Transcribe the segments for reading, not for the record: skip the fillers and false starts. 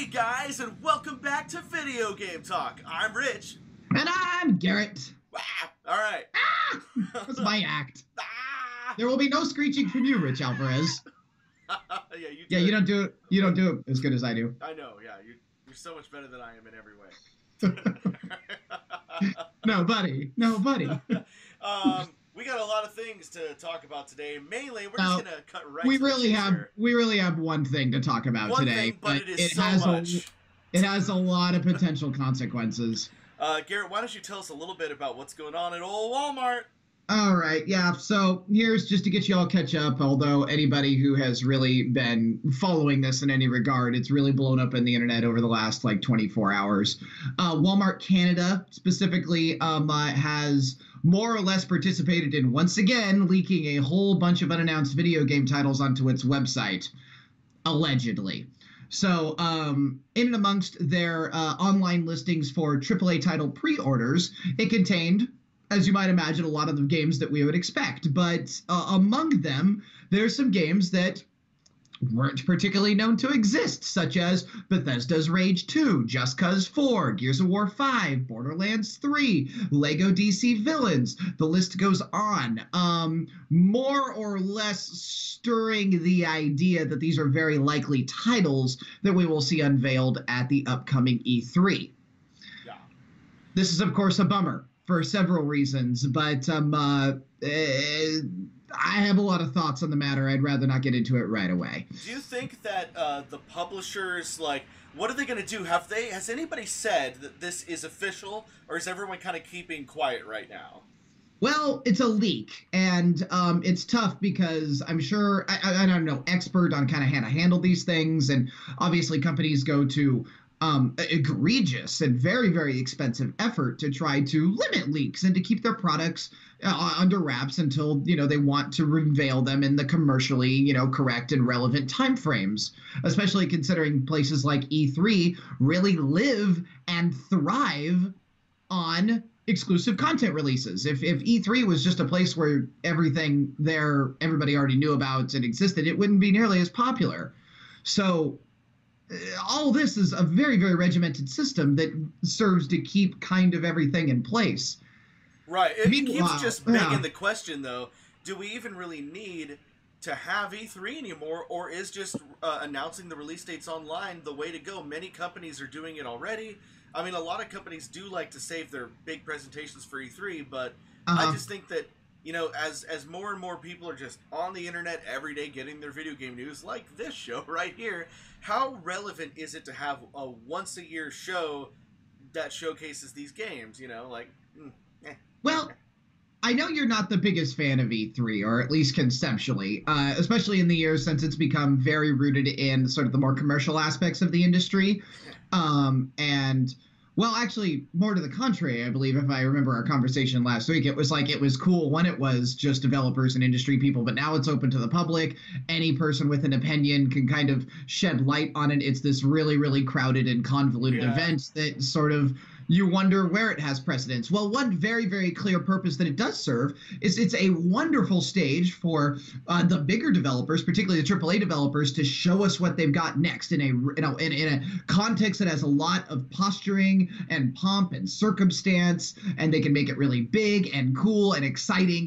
Hey guys, and welcome back to Video Game Talk. I'm Rich. And I'm Garrett. Ah, all right. That's my act. Ah! There will be no screeching from you, Rich Alvarez. Yeah, you don't do it. You don't do it as good as I do. I know. Yeah, you're so much better than I am in every way. No, buddy. We got a lot of things to talk about today. Mainly, we're just gonna cut right. We really have one thing to talk about today, but it is so much. It has a lot of potential consequences. Garrett, why don't you tell us a little bit about what's going on at old Walmart? All right, yeah. So here's just to get you all catch up. Although anybody who has really been following this in any regard, it's really blown up in the internet over the last 24 hours. Walmart Canada specifically has more or less participated in once again leaking a whole bunch of unannounced video game titles onto its website, allegedly. So, in and amongst their online listings for AAA title pre-orders, it contained, as you might imagine, a lot of the games that we would expect. But among them, there's some games that weren't particularly known to exist, such as Bethesda's Rage 2, Just Cause 4, Gears of War 5, Borderlands 3, Lego DC Villains. The list goes on. More or less stirring the idea that these are very likely titles that we will see unveiled at the upcoming E3. Yeah. This is, of course, a bummer for several reasons, but I have a lot of thoughts on the matter. I'd rather not get into it right away. Do you think that the publishers, what are they going to do? Has anybody said that this is official, or is everyone kind of keeping quiet right now? Well, it's a leak, and it's tough because I'm sure, I don't know, expert on kind of how to handle these things, and obviously companies go to egregious and very, very expensive effort to try to limit leaks and to keep their products under wraps until, they want to unveil them in the commercially, correct and relevant timeframes, especially considering places like E3 really live and thrive on exclusive content releases. If E3 was just a place where everything there everybody already knew about and existed, it wouldn't be nearly as popular. So all this is a very, very regimented system that serves to keep kind of everything in place. Right. It keeps just begging the question, though, do we even really need to have E3 anymore, or is just announcing the release dates online the way to go? Many companies are doing it already. I mean, a lot of companies do like to save their big presentations for E3, but I just think that, as more and more people are just on the internet every day getting their video game news, like this show right here, how relevant is it to have a once-a-year show that showcases these games, Well, I know you're not the biggest fan of E3, or at least conceptually, especially in the years since it's become very rooted in sort of the more commercial aspects of the industry. Well, actually, more to the contrary, I believe, if I remember our conversation last week, it was cool when it was just developers and industry people, but now it's open to the public. Any person with an opinion can kind of shed light on it. It's this really, really crowded and convoluted event that sort of you wonder where it has precedence. Well, one very, very clear purpose that it does serve is it's a wonderful stage for the bigger developers, particularly the AAA developers, to show us what they've got next in a context that has a lot of posturing and pomp and circumstance, and they can make it really big and cool and exciting.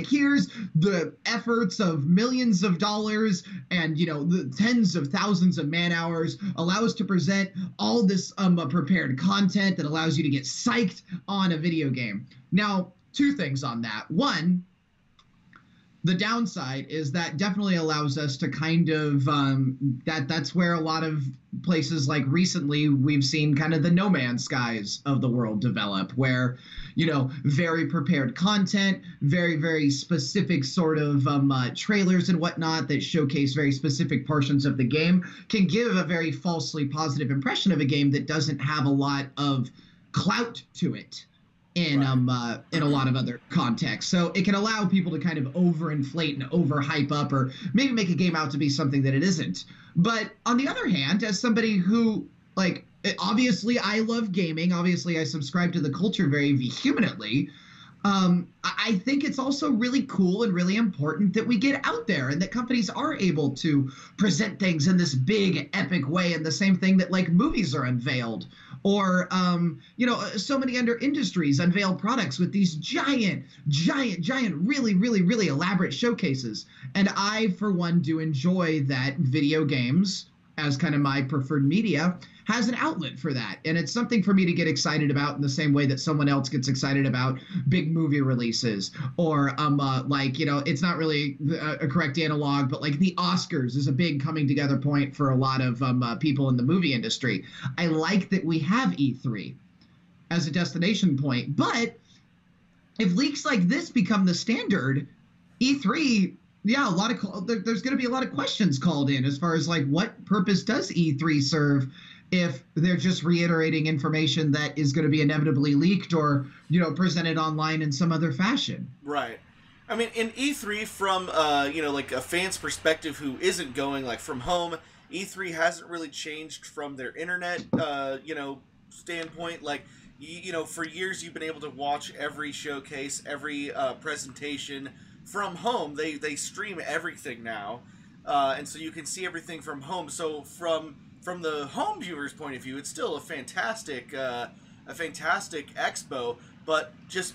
Here's the efforts of millions of dollars and the tens of thousands of man hours allow us to present all this prepared content that allows you to get psyched on a video game. Now, two things on that. One, the downside is that definitely allows us to kind of that's where a lot of places like recently we've seen kind of the No Man's Skies of the world develop, where very prepared content, very, very specific sort of trailers and whatnot that showcase very specific portions of the game can give a very falsely positive impression of a game that doesn't have a lot of clout to it in a lot of other contexts. So it can allow people to kind of overinflate and overhype up, or maybe make a game out to be something that it isn't. But on the other hand, as somebody who obviously I love gaming, obviously I subscribe to the culture very vehemently, I think it's also really cool and really important that we get out there and that companies are able to present things in this big, epic way. And the same thing that like movies are unveiled, or so many other industries unveil products with these giant, really, really, really elaborate showcases. And I, for one, do enjoy that video games, as kind of my preferred media, has an outlet for that. And it's something for me to get excited about in the same way that someone else gets excited about big movie releases, or it's not really a correct analog, but like the Oscars is a big coming together point for a lot of people in the movie industry. I like that we have E3 as a destination point, but if leaks like this become the standard, E3, yeah, there's going to be a lot of questions called in as far as like what purpose does E3 serve if they're just reiterating information that is going to be inevitably leaked or presented online in some other fashion. Right. I mean, in E3, from like a fan's perspective who isn't going like from home, E3 hasn't really changed from their internet standpoint. Like, for years you've been able to watch every showcase, every presentation from home. They stream everything now, and so you can see everything from home. So from the home viewer's point of view, it's still a fantastic expo. But just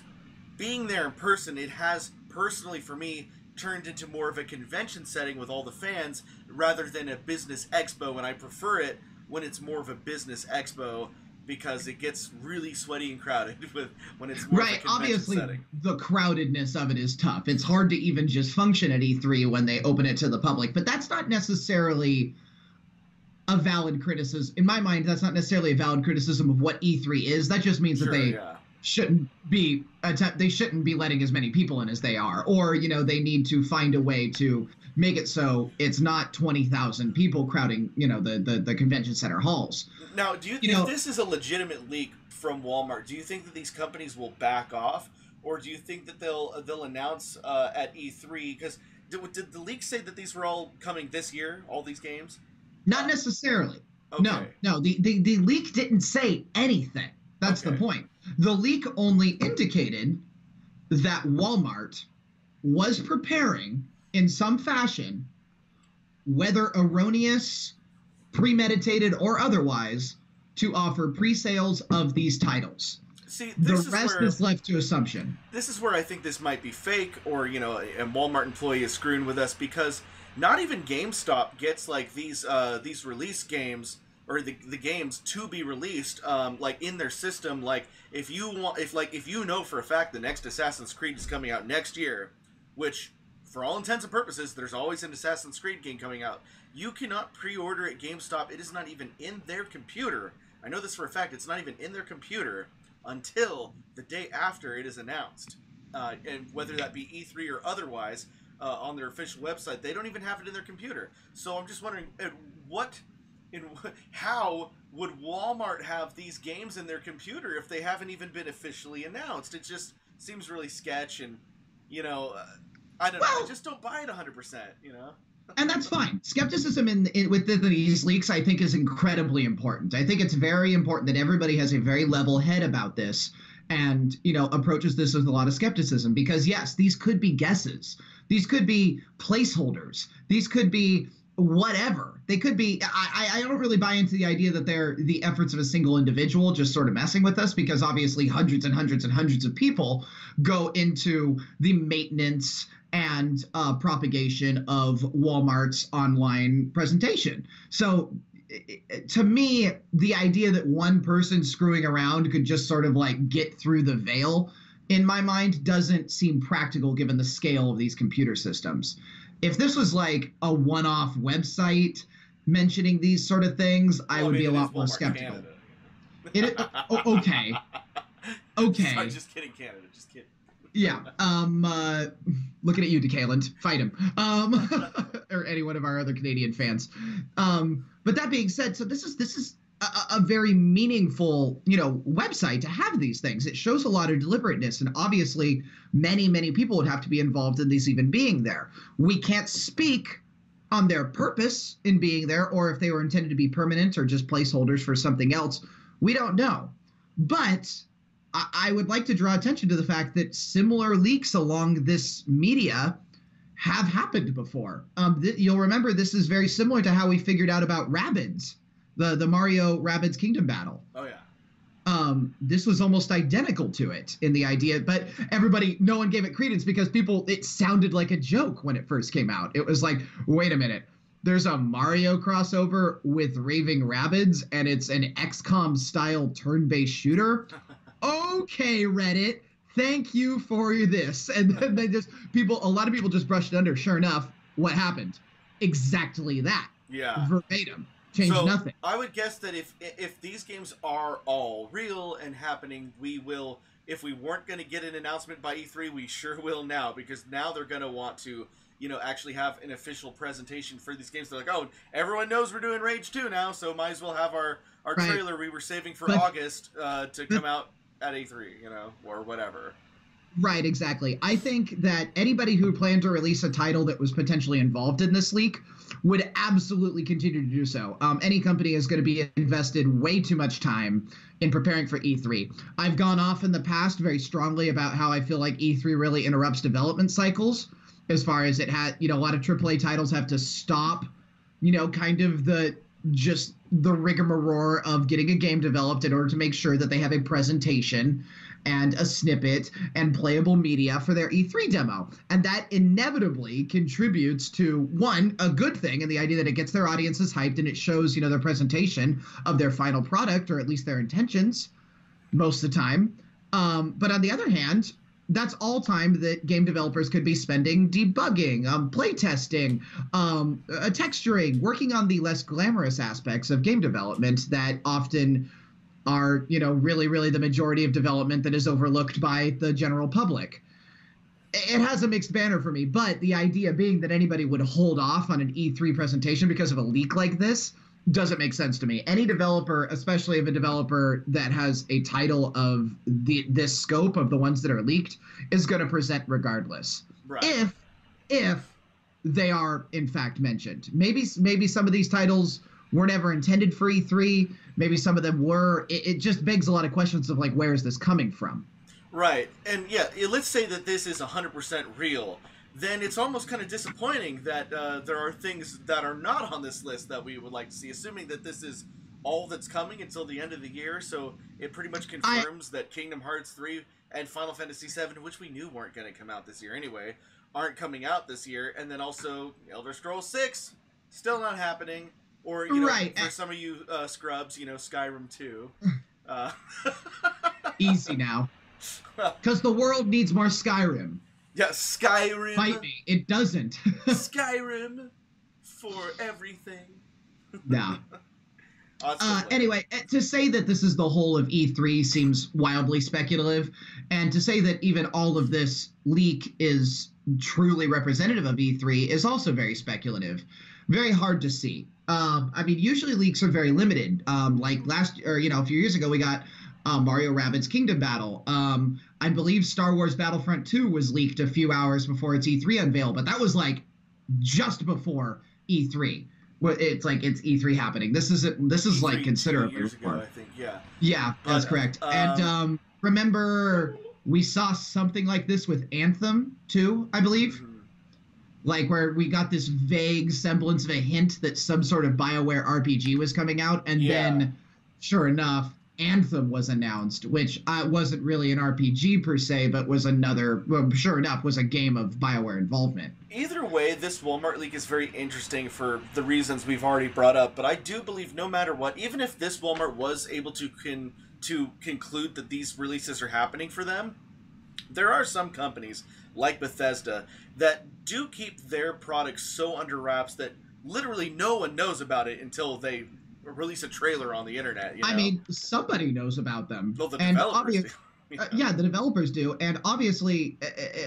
being there in person, it has personally for me turned into more of a convention setting with all the fans rather than a business expo. And I prefer it when it's more of a business expo, because it gets really sweaty and crowded when it's more right. of a convention Obviously, setting. The crowdedness of it is tough. It's hard to even just function at E3 when they open it to the public. But that's not necessarily a valid criticism. In my mind, that's not necessarily a valid criticism of what E3 is. That just means that they shouldn't be letting as many people in as they are. Or, they need to find a way to make it so it's not 20,000 people crowding, the convention center halls. Now, do you think this is a legitimate leak from Walmart? Do you think that these companies will back off, or do you think that they'll announce at E3? Because did the leak say that these were all coming this year, all these games? Not necessarily. Okay. No. The leak didn't say anything. That's the point. The leak only indicated that Walmart was preparing in some fashion, whether erroneous, premeditated, or otherwise, to offer pre-sales of these titles. See, the rest is left to assumption. This is where I think this might be fake, or a Walmart employee is screwing with us, because not even GameStop gets like these release games, or the games to be released like in their system. Like if you know for a fact the next Assassin's Creed is coming out next year, which for all intents and purposes there's always an Assassin's Creed game coming out, you cannot pre-order at GameStop. It is not even in their computer. I know this for a fact. It's not even in their computer until the day after it is announced, and whether that be E3 or otherwise. On their official website, they don't even have it in their computer. So I'm just wondering, how would Walmart have these games in their computer if they haven't even been officially announced? It just seems really sketch, and I don't know. I just don't buy it 100%. And that's fine. Skepticism with these leaks, I think, is incredibly important. I think it's very important that everybody has a very level head about this and, approaches this with a lot of skepticism, because yes, these could be guesses. These could be placeholders. These could be whatever. They could be, I don't really buy into the idea that they're the efforts of a single individual just sort of messing with us, because obviously hundreds and hundreds and hundreds of people go into the maintenance and propagation of Walmart's online presentation. So to me, the idea that one person screwing around could just sort of like get through the veil, in my mind, doesn't seem practical given the scale of these computer systems. If this was like a one-off website mentioning these sort of things, I would be a lot more skeptical. Okay. Sorry, just kidding, Canada. Just kidding. Yeah. Looking at you, DeKaland. Fight him. Or any one of our other Canadian fans. But that being said, so this is a very meaningful, website to have these things. It shows a lot of deliberateness, and obviously many people would have to be involved in these even being there. We can't speak on their purpose in being there, or if they were intended to be permanent or just placeholders for something else. We don't know. But I would like to draw attention to the fact that similar leaks along this media have happened before. You'll remember this is very similar to how we figured out about Rabbids, the Mario Rabbids Kingdom Battle. Oh, yeah. This was almost identical to it in the idea, but no one gave it credence because it sounded like a joke when it first came out. It was like, wait a minute, there's a Mario crossover with Raving Rabbids and it's an XCOM style turn-based shooter. Okay, Reddit, thank you for this. And then a lot of people just brushed it under. Sure enough, what happened? Exactly that. Yeah. Verbatim. Changed nothing. I would guess that if these games are all real and happening, we will, if we weren't going to get an announcement by E3, we sure will now, because now they're going to want to, actually have an official presentation for these games. They're like, oh, everyone knows we're doing Rage 2 now, so might as well have our trailer we were saving for August to come out at E3, or whatever. Right, exactly. I think that anybody who planned to release a title that was potentially involved in this leak would absolutely continue to do so. Any company is going to be invested way too much time in preparing for E3. I've gone off in the past very strongly about how I feel like E3 really interrupts development cycles, as far as it had, a lot of AAA titles have to stop, kind of the rigmarole of getting a game developed in order to make sure that they have a presentation and a snippet and playable media for their E3 demo. And that inevitably contributes to, one, a good thing, and the idea that it gets their audiences hyped and it shows, their presentation of their final product, or at least their intentions most of the time. But on the other hand, that's all time that game developers could be spending debugging, playtesting, texturing, working on the less glamorous aspects of game development that often are, really, really the majority of development that is overlooked by the general public. It has a mixed banner for me, but the idea being that anybody would hold off on an E3 presentation because of a leak like this doesn't make sense to me. Any developer, especially if a developer that has a title of this scope of the ones that are leaked, is going to present regardless. Right. If they are in fact mentioned. Maybe some of these titles were never intended for E3. Maybe some of them were. It just begs a lot of questions of like, where is this coming from? Right. And yeah, let's say that this is 100% real. Then it's almost kind of disappointing that there are things that are not on this list that we would like to see, assuming that this is all that's coming until the end of the year. So it pretty much confirms that Kingdom Hearts 3 and Final Fantasy 7, which we knew weren't going to come out this year anyway, aren't coming out this year. And then also Elder Scrolls 6, still not happening. Or, for some of you scrubs, Skyrim 2. Easy now. Because the world needs more Skyrim. Yeah, Skyrim. Fight me. It doesn't. Skyrim for everything. Nah. Anyway, to say that this is the whole of E3 seems wildly speculative. And to say that even all of this leak is truly representative of E3 is also very speculative. Very hard to see. Usually leaks are very limited. Like a few years ago, we got Mario Rabbids Kingdom Battle. I believe Star Wars Battlefront 2 was leaked a few hours before its E3 unveil, but that was like just before E3. It's like it's E3 happening. This is E3 like considerably before. I think, yeah. Yeah, that's correct. And remember, we saw something like this with Anthem too, I believe. Mm-hmm. Like where we got this vague semblance of a hint that some sort of BioWare RPG was coming out, and then, sure enough, Anthem was announced, which wasn't really an RPG per se, but was sure enough, was a game of BioWare involvement. Either way, this Walmart leak is very interesting for the reasons we've already brought up, but I do believe no matter what, even if this Walmart was able to conclude that these releases are happening for them, there are some companies, like Bethesda, that do keep their products so under wraps that literally no one knows about it until they release a trailer on the internet. I mean, somebody knows about them. Well, the developers do. Yeah, the developers do. And obviously,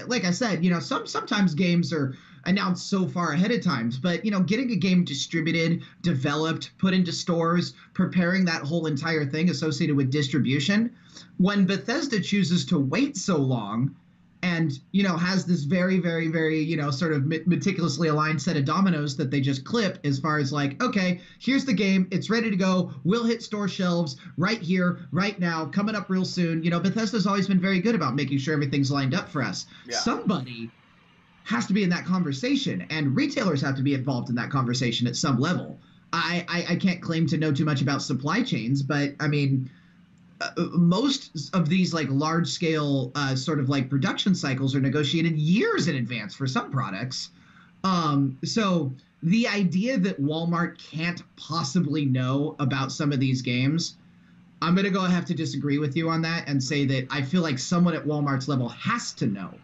like I said, sometimes games are announced so far ahead of times. But, getting a game distributed, developed, put into stores, preparing that whole entire thing associated with distribution, when Bethesda chooses to wait so long, and has this very, very, very sort of meticulously aligned set of dominoes that they just clip as far as like, okay, here's the game, it's ready to go, we'll hit store shelves right here, right now, coming up real soon. Bethesda's always been very good about making sure everything's lined up for us. Yeah. Somebody has to be in that conversation, and retailers have to be involved in that conversation at some level. I can't claim to know too much about supply chains, but I mean, most of these like large scale sort of like production cycles are negotiated years in advance for some products. So the idea that Walmart can't possibly know about some of these games, I'm going to have to disagree with you on that and say that I feel like someone at Walmart's level has to know.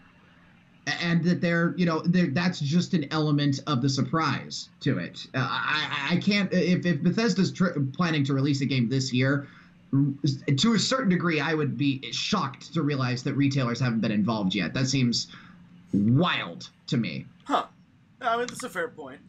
And that that's just an element of the surprise to it. I can't, if Bethesda's planning to release a game this year, to a certain degree, I would be shocked to realize that retailers haven't been involved yet. That seems wild to me. Huh. I mean, that's a fair point.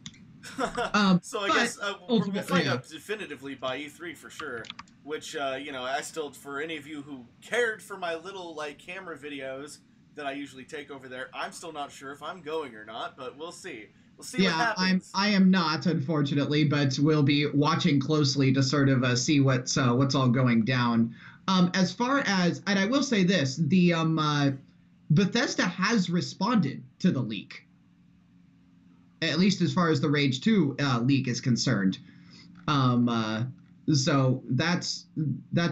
So I guess we'll find out definitively by E3 for sure. Which, I still, for any of you who cared for my little, like, camera videos that I usually take over there, I'm still not sure if I'm going or not, but we'll see. We'll see what happens. I am not, unfortunately, but we'll be watching closely to sort of see what's all going down. As far as, and I will say this, the Bethesda has responded to the leak, at least as far as the Rage 2 leak is concerned. So that's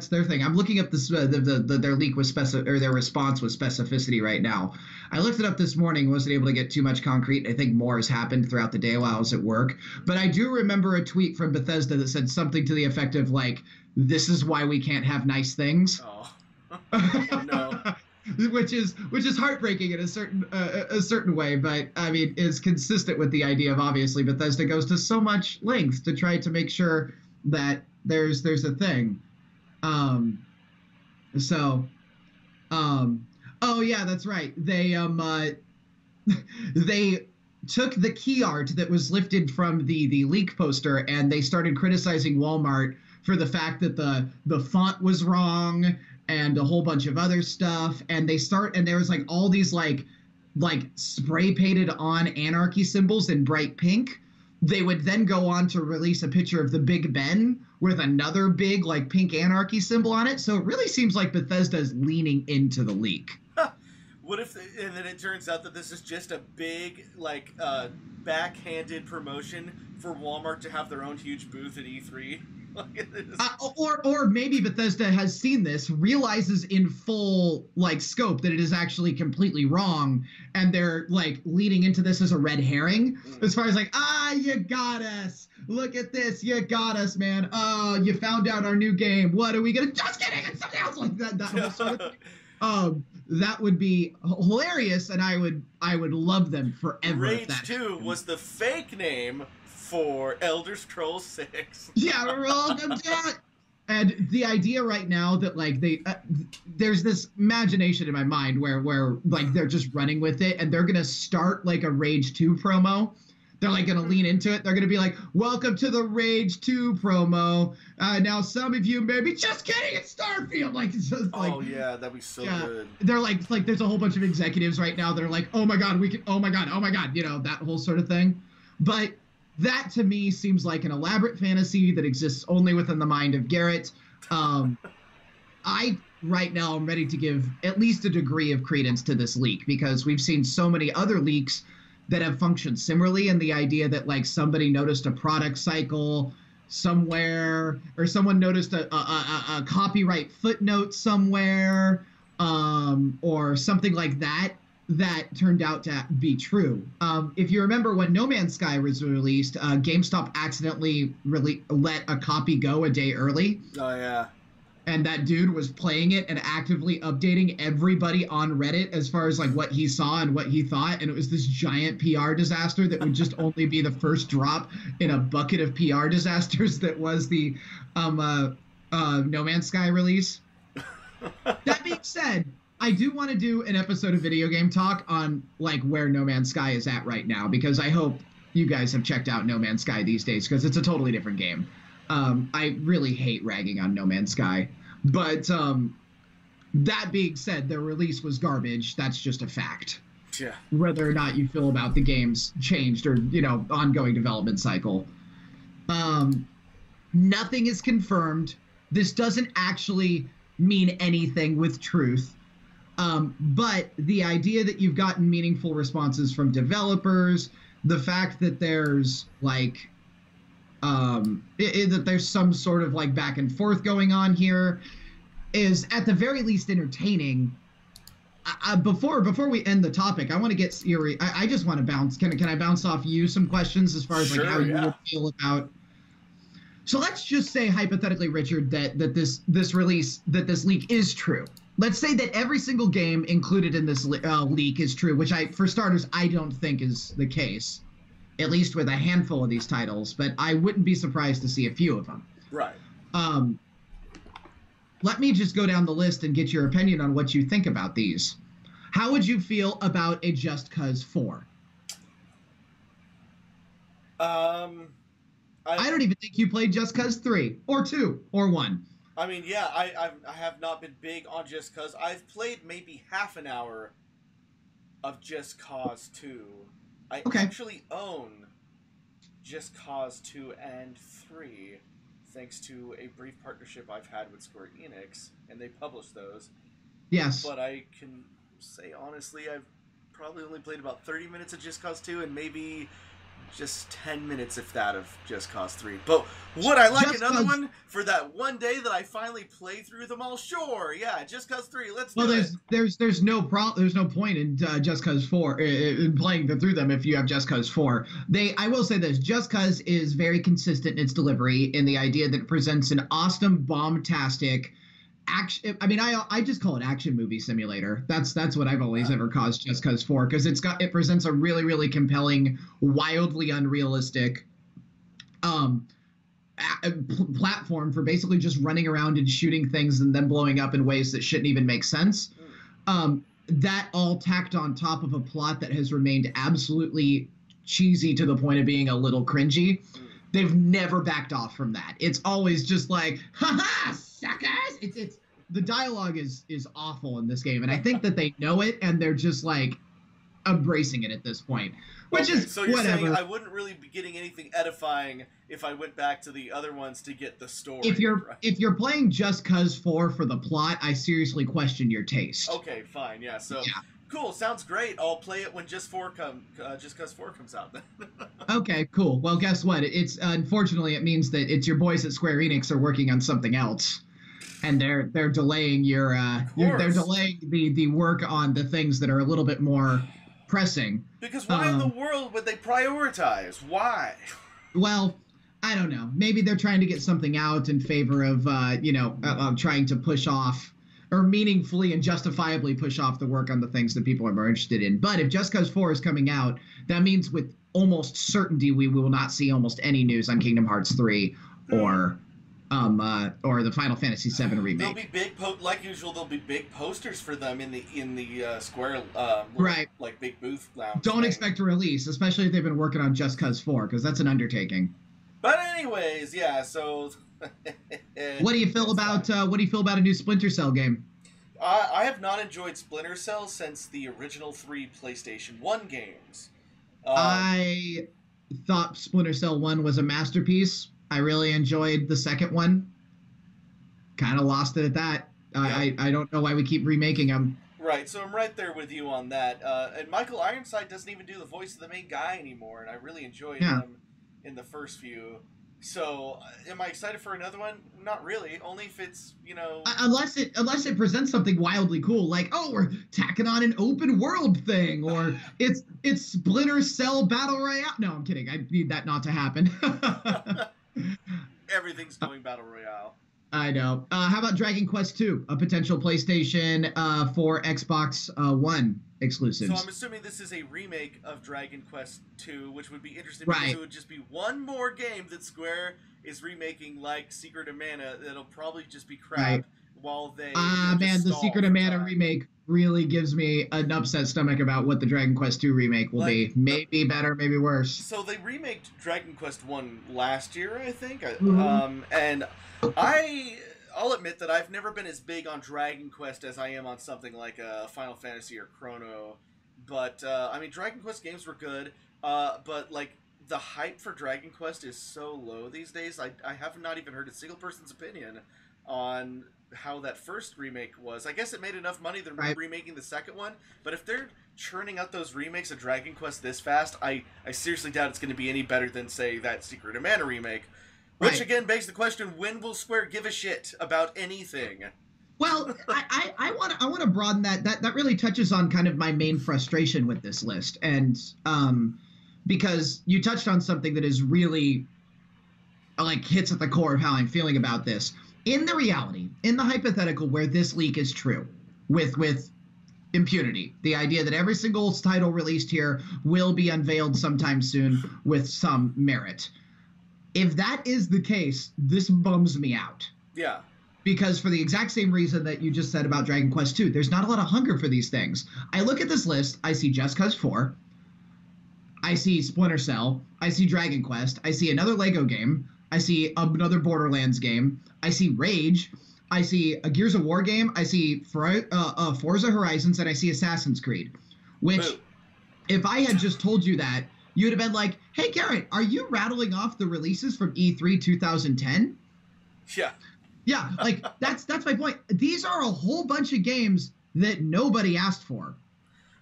their thing. I'm looking up this their leak with their response with specificity right now. I looked it up this morning, wasn't able to get too much concrete. I think more has happened throughout the day while I was at work. But I do remember a tweet from Bethesda that said something to the effect of like, "This is why we can't have nice things." Oh, oh no. Which is heartbreaking in a certain way, but I mean is consistent with the idea of obviously Bethesda goes to so much length to try to make sure that there's a thing. Oh yeah, that's right. They they took the key art that was lifted from the leak poster and they started criticizing Walmart for the fact that the font was wrong and a whole bunch of other stuff. And there was like all these like spray painted on anarchy symbols in bright pink. They would then go on to release a picture of the Big Ben with another big like pink anarchy symbol on it. So it really seems like Bethesda is leaning into the leak. What if, and then it turns out that this is just a big like backhanded promotion for Walmart to have their own huge booth at E3? Or maybe Bethesda has seen this, realizes in full like scope that it is actually completely wrong, and they're like leading into this as a red herring, as far as like, you got us. Look at this, you got us, man. Oh, you found out our new game. What are we gonna? Just kidding, it's something else like that. That whole sort of thing. That would be hilarious, and I would love them forever. Rage 2 was the fake name for Elder Scrolls 6. Yeah, welcome to it. And the idea right now that like there's this imagination in my mind where like they're just running with it and they're gonna start like a Rage 2 promo. They're like gonna lean into it. They're gonna be like, "Welcome to the Rage 2 promo. Now some of you maybe just kidding. It's Starfield." Like, it's just like, oh yeah, that'd be so good. They're like there's a whole bunch of executives right now that are like, "Oh my god, we can. Oh my god, that whole sort of thing." But that to me seems like an elaborate fantasy that exists only within the mind of Garrett. I right now am ready to give at least a degree of credence to this leak because we've seen so many other leaks that have functioned similarly, and the idea that like somebody noticed a product cycle somewhere or someone noticed a copyright footnote somewhere or something like that turned out to be true. If you remember when No Man's Sky was released, GameStop accidentally let a copy go a day early. Oh, yeah. And that dude was playing it and actively updating everybody on Reddit as far as like what he saw and what he thought. And it was this giant PR disaster that would just only be the first drop in a bucket of PR disasters that was the No Man's Sky release. That being said, I do want to do an episode of Video Game Talk on like where No Man's Sky is at right now, because I hope you guys have checked out No Man's Sky these days, because it's a totally different game. I really hate ragging on No Man's Sky, but That being said, their release was garbage. That's just a fact. Yeah. Whether or not you feel about the game's changed or, ongoing development cycle. Nothing is confirmed. This doesn't actually mean anything with truth. But the idea that you've gotten meaningful responses from developers, the fact that there's like that there's some sort of like back and forth going on here is at the very least entertaining. Before we end the topic, I want to get your. I just want to bounce. Can I bounce off you some questions as far as like how you would feel about? So let's just say hypothetically, Richard, that this leak is true. Let's say that every single game included in this leak is true, which for starters, I don't think is the case, at least with a handful of these titles. But I wouldn't be surprised to see a few of them. Right. Let me just go down the list and get your opinion on what you think about these. How would you feel about a Just Cause 4? I don't even think you played Just Cause 3 or 2 or 1. I mean, yeah, I have not been big on Just Cause. I've played maybe half an hour of Just Cause 2. I actually own Just Cause 2 and 3. Thanks to a brief partnership I've had with Square Enix, and they publish those. Yes. But I can say honestly, I've probably only played about 30 minutes of Just Cause 2 and maybe just 10 minutes, if that, of Just Cause 3. But would I like another one for that one day that I finally play through them all? Sure, yeah, Just Cause 3, let's do it. There's no point in Just Cause 4 in playing through them if you have Just Cause 4. I will say this, Just Cause is very consistent in its delivery in the idea that it presents an awesome, bomb-tastic action. I mean, I just call it action movie simulator. That's what I've always ever caused Just Cause 4, because it presents a really, really compelling, wildly unrealistic platform for basically just running around and shooting things and then blowing up in ways that shouldn't even make sense. That all tacked on top of a plot that has remained absolutely cheesy to the point of being a little cringy. They've never backed off from that. It's always just like, ha-ha, suckers! It's the dialogue is awful in this game, and I think that they know it, and they're just like embracing it at this point. Which is so you're whatever. Saying I wouldn't really be getting anything edifying if I went back to the other ones to get the story. If you're playing Just Cause 4 for the plot, I seriously question your taste. Okay, fine, yeah. So cool, sounds great. I'll play it when Just Cause 4 comes out then. Okay, cool. Well, guess what? It's unfortunately it means that it's your boys at Square Enix are working on something else, and they're delaying they're delaying the work on the things that are a little bit more pressing. Because why in the world would they prioritize? Why? Well, I don't know. Maybe they're trying to get something out in favor of trying to push off or meaningfully and justifiably push off the work on the things that people are more interested in. But if Just Cause 4 is coming out, that means with almost certainty we will not see almost any news on Kingdom Hearts 3 or the Final Fantasy VII remake. There'll be big like usual. There'll be big posters for them in the Square right, like big booth lounge. Don't expect a release, especially if they've been working on Just Cause 4, because that's an undertaking. But anyways, yeah. So what do you feel about a new Splinter Cell game? I have not enjoyed Splinter Cell since the original 3 PlayStation 1 games. I thought Splinter Cell 1 was a masterpiece. I really enjoyed the second one. Kind of lost it at that. Yeah. I don't know why we keep remaking them. Right, so I'm right there with you on that. And Michael Ironside doesn't even do the voice of the main guy anymore, and I really enjoyed him in the first few. So, am I excited for another one? Not really. Only if it's, unless it presents something wildly cool, like, oh, we're tacking on an open world thing, or it's Splinter Cell Battle Royale. No, I'm kidding. I need that not to happen. Everything's going Battle Royale. I know. How about Dragon Quest II, a potential PlayStation 4, Xbox One exclusive? So I'm assuming this is a remake of Dragon Quest II, which would be interesting because it would just be one more game that Square is remaking, like Secret of Mana. That'll probably just be crap while they. Man, the Secret of Mana remake really gives me an upset stomach about what the Dragon Quest II remake will be. Maybe better, maybe worse. So they remaked Dragon Quest I last year, I think. Mm-hmm. And I I'll admit that I've never been as big on Dragon Quest as I am on something like Final Fantasy or Chrono. But I mean, Dragon Quest games were good. But like the hype for Dragon Quest is so low these days. I have not even heard a single person's opinion on how that first remake was. I guess it made enough money they're remaking the second one. But if they're churning out those remakes of Dragon Quest this fast, I seriously doubt it's going to be any better than, say, that Secret of Mana remake. Which, again, begs the question, when will Square give a shit about anything? Well, I want to broaden that. That really touches on kind of my main frustration with this list. And because you touched on something that is really, like, hits at the core of how I'm feeling about this. In the reality, in the hypothetical where this leak is true, with impunity, the idea that every single title released here will be unveiled sometime soon with some merit. If that is the case, this bums me out. Yeah. Because for the exact same reason that you just said about Dragon Quest II, there's not a lot of hunger for these things. I look at this list, I see Just Cause 4, I see Splinter Cell, I see Dragon Quest, I see another Lego game, I see another Borderlands game, I see Rage, I see a Gears of War game, I see Forza Horizons, and I see Assassin's Creed. Which, if I had just told you that, you'd have been like, hey, Garrett, are you rattling off the releases from E3 2010? Yeah. Yeah, like, that's my point. These are a whole bunch of games that nobody asked for.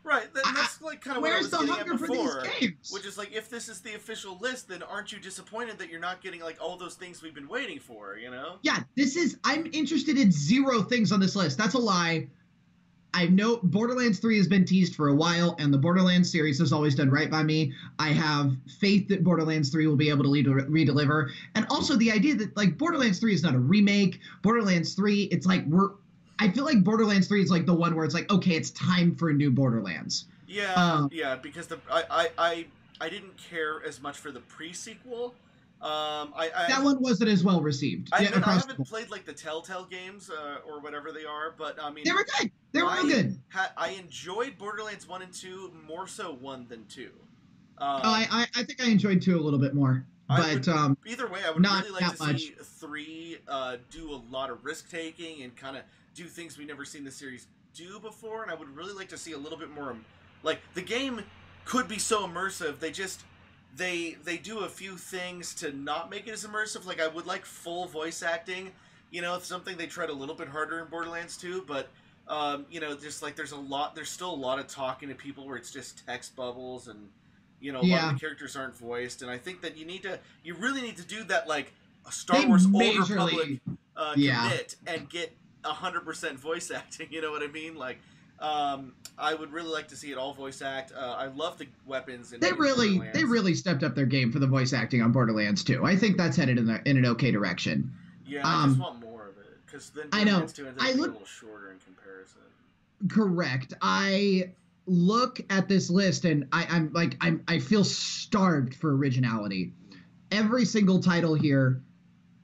Right, that's like kind of what I was getting at before. Where's the hunger for these games? Which is like, if this is the official list, then aren't you disappointed that you're not getting like all those things we've been waiting for, you know? Yeah, I'm interested in 0 things on this list. That's a lie. I know Borderlands 3 has been teased for a while, and the Borderlands series has always done right by me. I have faith that Borderlands 3 will be able to redeliver. And also the idea that, like, Borderlands 3 is not a remake. Borderlands 3, it's like I feel like Borderlands 3 is like the one where it's like, okay, it's time for a new Borderlands. Yeah, because I didn't care as much for the pre-sequel. That one wasn't as well received. I haven't played like the Telltale games or whatever they are, but I mean, they were good. They were real good. I enjoyed Borderlands 1 and 2 more so 1 than 2. I think I enjoyed 2 a little bit more. But either way, I would really like to see 3 do a lot of risk taking and kind of do things we've never seen the series do before, and I would really like to see a little bit more. Like, the game could be so immersive. They do a few things to not make it as immersive. Like, I would like full voice acting. You know, it's something they tried a little bit harder in Borderlands 2, but you know, just like there's still a lot of talking to people where it's just text bubbles, and you know, a lot of the characters aren't voiced. And I think that you really need to do that, like a Star Wars Old Republic commit and get 100% voice acting. You know what I mean? Like, I would really like to see it all voice act. I love the weapons. They really stepped up their game for the voice acting on Borderlands 2. I think that's headed in an okay direction. Yeah, I just want more of it, because then Borderlands 2 ends up being a little shorter in comparison. Correct. I look at this list and I feel starved for originality. Every single title here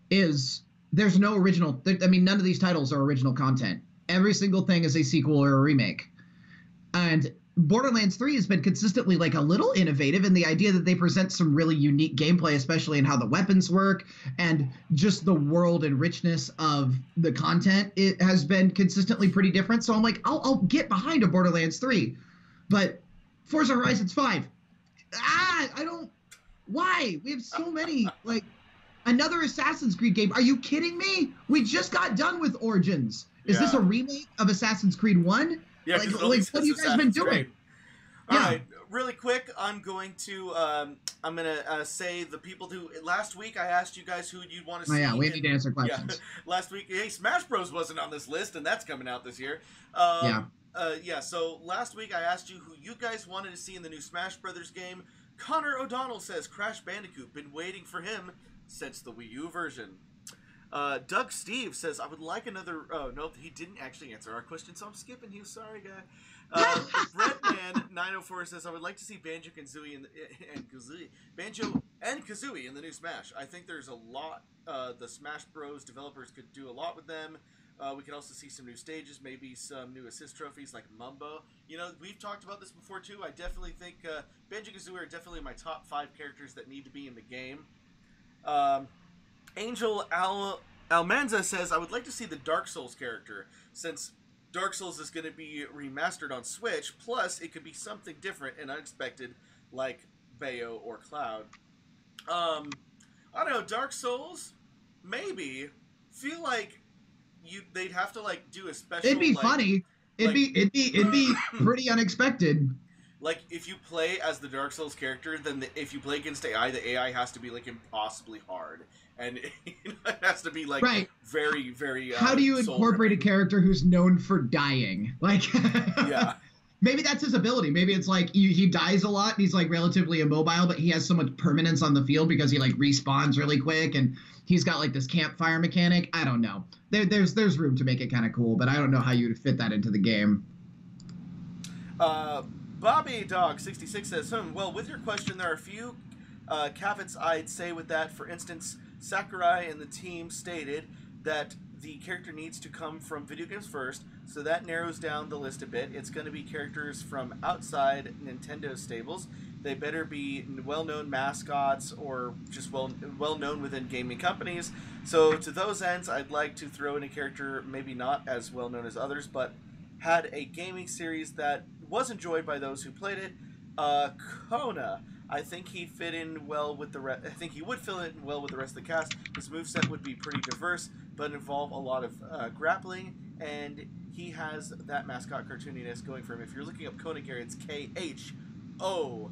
there's no original. I mean, none of these titles are original content. Every single thing is a sequel or a remake. And Borderlands 3 has been consistently like a little innovative in the idea that they present some really unique gameplay, especially in how the weapons work and just the world and richness of the content. It has been consistently pretty different. So I'm like, I'll get behind a Borderlands 3. But Forza Horizons 5, why? We have so many, like, another Assassin's Creed game. Are you kidding me? We just got done with Origins. Is this a remake of Assassin's Creed 1? Yeah, like what have you guys been doing? All right, really quick, I'm going to say the people who last week I asked you guys who you'd want to see. Yeah, we need to answer questions. Yeah, last week, hey, Smash Bros wasn't on this list, and that's coming out this year. So last week I asked you who you guys wanted to see in the new Smash Brothers game. Connor O'Donnell says Crash Bandicoot. Been waiting for him since the Wii U version. Doug Steve says, I would like another... Oh, no, he didn't actually answer our question, so I'm skipping you. Sorry, guy. Breadman904 says, I would like to see Banjo-Kazooie in the new Smash. I think there's a lot the Smash Bros. Developers could do a lot with them. We could also see some new stages, maybe some new assist trophies like Mumbo. You know, we've talked about this before, too. I definitely think Banjo-Kazooie are definitely my top 5 characters that need to be in the game. Angel Almanza says, I would like to see the Dark Souls character, since Dark Souls is going to be remastered on Switch, plus it could be something different and unexpected, like Bayo or Cloud. I don't know, Dark Souls? Maybe. Feel like they'd have to, like, do a special, it'd be like, funny. It'd be pretty unexpected. Like, if you play as the Dark Souls character, then if you play against AI, the AI has to be, like, impossibly hard. And it has to be, like, right. very, very... How do you incorporate a character who's known for dying? Like, yeah. Maybe that's his ability. Maybe it's like he dies a lot and he's, like, relatively immobile, but he has so much permanence on the field because he, like, respawns really quick and he's got, like, this campfire mechanic. I don't know. There's room to make it kind of cool, but I don't know how you'd fit that into the game. Bobby Dog 66 says, well, with your question, there are a few caveats I'd say with that. For instance, Sakurai and the team stated that the character needs to come from video games first, so that narrows down the list a bit. It's going to be characters from outside Nintendo stables. They better be well-known mascots or just well-known within gaming companies. So to those ends, I'd like to throw in a character maybe not as well-known as others, but had a gaming series that was enjoyed by those who played it. Kona. I think he'd fit in well with the rest. I think he would fit in well with the rest of the cast. His moveset would be pretty diverse, but involve a lot of grappling, and he has that mascot cartooniness going for him. If you're looking up Kona Gary, it's Khona. Khoa.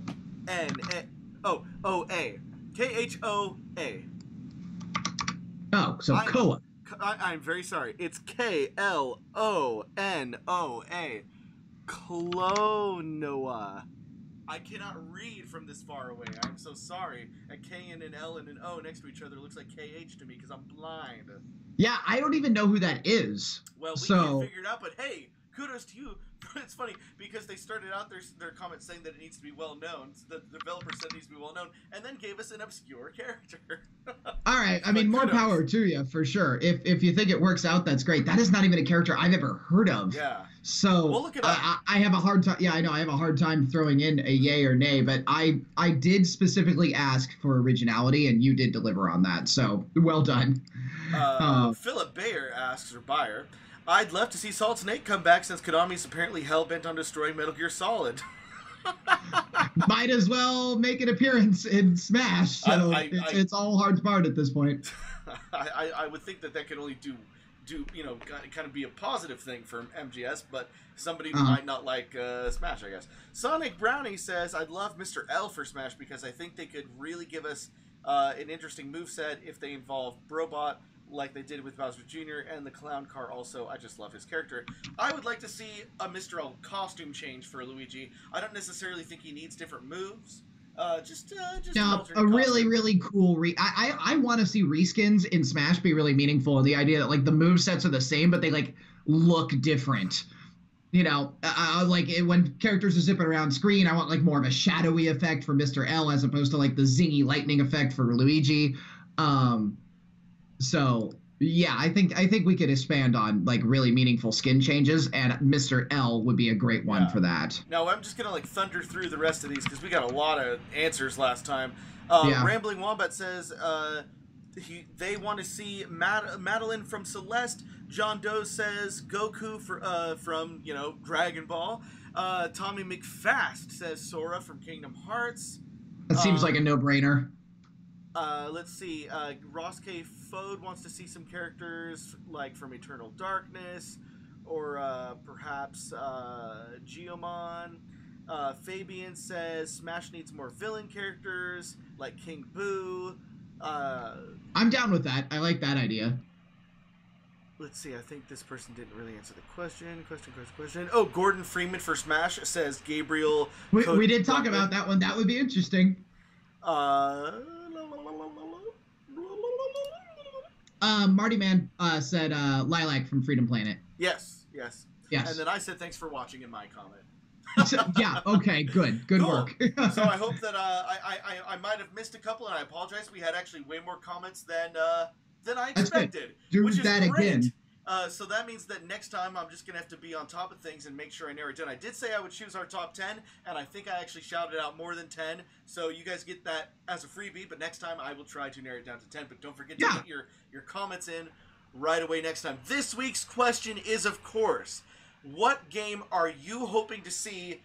Oh, so Koa. I'm very sorry. It's Klonoa. Klonoa. I cannot read from this far away. I'm so sorry. A K and an L and an O next to each other looks like KH to me because I'm blind. Yeah, I don't even know who that is. Well, we can't figure it out, but hey, kudos to you. It's funny because they started out their comments saying that it needs to be well known. So the developer said it needs to be well known, and then gave us an obscure character. All right, I mean, more power to you for sure. If you think it works out, that's great. That is not even a character I've ever heard of. Yeah. So we'll look it up. I have a hard time. Yeah, I know. I have a hard time throwing in a yay or nay, but I did specifically ask for originality, and you did deliver on that. So well done. Philip Bayer asks, or Bayer, I'd love to see Solid Snake come back since Konami's apparently hell-bent on destroying Metal Gear Solid. Might as well make an appearance in Smash. So it's all hard part at this point. I would think that could only do kind of be a positive thing for MGS, but somebody might not like Smash, I guess. Sonic Brownie says, I'd love Mr. L for Smash because I think they could really give us an interesting moveset if they involve Brobot, like they did with Bowser Jr. and the Clown Car also. I just love his character. I would like to see a Mr. L costume change for Luigi. I don't necessarily think he needs different moves. Just a really cool I want to see reskins in Smash be really meaningful. The idea that, like, the movesets are the same, but they, like, look different. You know, when characters are zipping around screen, I want, like, more of a shadowy effect for Mr. L as opposed to, like, the zingy lightning effect for Luigi. So yeah, I think we could expand on, like, really meaningful skin changes, and Mr. L would be a great one for that. Now I'm just gonna, like, thunder through the rest of these because we got a lot of answers last time. Rambling Wombat says they want to see Madeline from Celeste. John Doe says Goku from Dragon Ball. Tommy McFast says Sora from Kingdom Hearts. That seems like a no-brainer. Let's see. Ross K. Fode wants to see some characters like from Eternal Darkness, or perhaps Geomon. Fabian says Smash needs more villain characters like King Boo. I'm down with that. I like that idea. Let's see. I think this person didn't really answer the question. Question. Oh, Gordon Freeman for Smash says Gabriel. We did talk about that one. That would be interesting. Marty Man said Lilac from Freedom Planet. Yes. And then I said thanks for watching in my comment. Yeah, okay, good Cool. work. So I hope that I might have missed a couple, and I apologize. We had actually way more comments than I expected. Do that again. So that means that next time I'm just going to have to be on top of things and make sure I narrow it down. I did say I would choose our top 10, and I think I actually shouted out more than 10. So you guys get that as a freebie, but next time I will try to narrow it down to 10. But don't forget to get your comments in right away next time. This week's question is, of course, what game are you hoping to see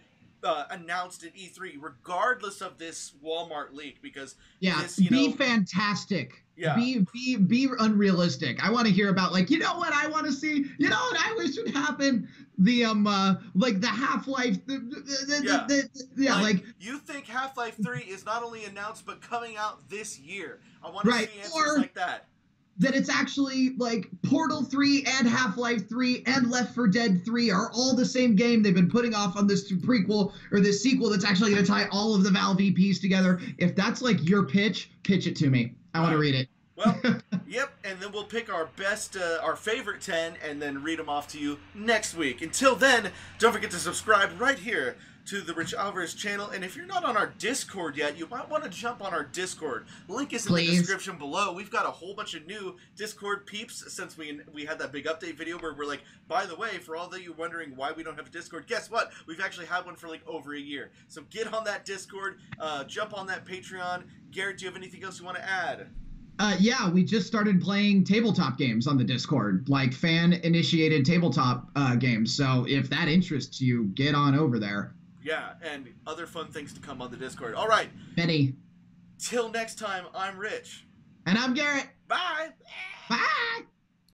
announced at E3, regardless of this Walmart leak? Because this, be fantastic. Yeah. Be unrealistic. I want to hear about, like, you know what I want to see? You know what I wish would happen? The like the Half-Life like you think Half-Life 3 is not only announced but coming out this year. I want to see answers like that. That it's actually like Portal 3 and Half-Life 3 and Left 4 Dead 3 are all the same game they've been putting off on this prequel or this sequel that's actually going to tie all of the Valve EPs together. If that's like your pitch it to me. I want to read it. Well, yep, and then we'll pick our best, our favorite 10 and then read them off to you next week. Until then, don't forget to subscribe right here to the Rich Alvarez channel. And if you're not on our Discord yet, you might want to jump on our Discord. Link is in the description below. We've got a whole bunch of new Discord peeps since we had that big update video where we're like, by the way, for all of you wondering why we don't have a Discord, guess what? We've actually had one for like over a year. So get on that Discord, jump on that Patreon. Garrett, do you have anything else you want to add? Yeah, we just started playing tabletop games on the Discord, like fan-initiated tabletop games. So if that interests you, get on over there. Yeah, and other fun things to come on the Discord. All right. Many. Till next time, I'm Rich. And I'm Garrett. Bye. Bye.